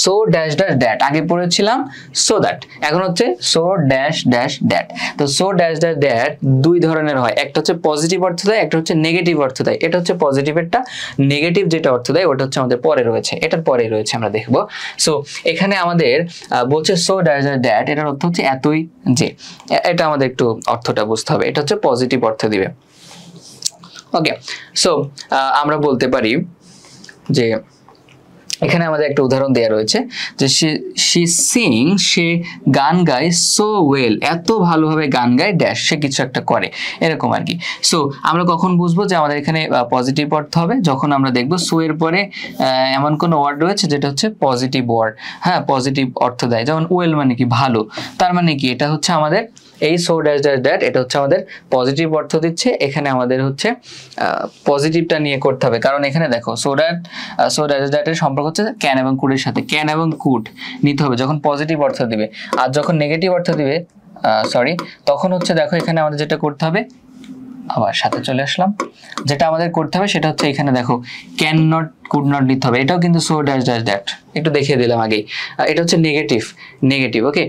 So dash dash that আগে পড়েছিলাম so that, এখন হচ্ছে সো ড্যাশ ড্যাশ দ্যাট। তো সো ড্যাশ ড্যাশ দ্যাট দুই ধরনের হয়, একটা হচ্ছে পজিটিভ অর্থ দেয়, একটা হচ্ছে নেগেটিভ অর্থ দেয়। এটা হচ্ছে পজিটিভেরটা, নেগেটিভ যেটা অর্থ দেয় ওটা হচ্ছে আমাদের পরে রয়েছে, এটার পরে রয়েছে আমরা দেখবো। সো এখানে আমাদের বলছে সো ড্যাশ ড্যাশ দ্যাট, এটার অর্থ হচ্ছে এতই যে, এটা আমাদের একটু অর্থটা বুঝতে হবে, এটা হচ্ছে পজিটিভ অর্থ দিবে। ওকে, সো আমরা বলতে পারি যে এখানে আমাদের একটা উদাহরণ দেওয়া রয়েছে যে সে সিং, সে গান গায়, সো ওয়েল, এত ভালোভাবে গান গায় ড্যাশ, সে কিছু একটা করে, এরকম আর কি। সো আমরা কখন বুঝবো যে আমাদের এখানে পজিটিভ অর্থ হবে? যখন আমরা দেখবো সো এর পরে এমন কোনো ওয়ার্ড রয়েছে যেটা হচ্ছে পজিটিভ ওয়ার্ড, হ্যাঁ পজিটিভ অর্থ দেয়। যেমন ওয়েল মানে কি ভালো, তার মানে কি এটা হচ্ছে আমাদের এই সো ড্যাশ ড্যাশ দ্যাট, এটা হচ্ছে আমাদের পজিটিভ অর্থ দিচ্ছে। এখানে আমাদের হচ্ছে পজিটিভটা নিয়ে করতে হবে, কারণ এখানে দেখো সো ড্যাশ দ্যাটের সম্পর্ক হচ্ছে ক্যান এবং কুডের সাথে, ক্যান এবং কুড নিতে হবে যখন পজিটিভ অর্থ দিবে। আর যখন নেগেটিভ অর্থ দিবে তখন হচ্ছে দেখো এখানে আমাদের যেটা করতে হবে, আবার সাথে চলে আসলাম, যেটা আমাদের করতে হবে সেটা হচ্ছে এখানে দেখো ক্যান নট কুড নট নিতে হবে, এটাও কিন্তু সো ড্যাশ ড্যাশ দ্যাট, একটু দেখিয়ে দিলাম আগেই, এটা হচ্ছে নেগেটিভ। ওকে,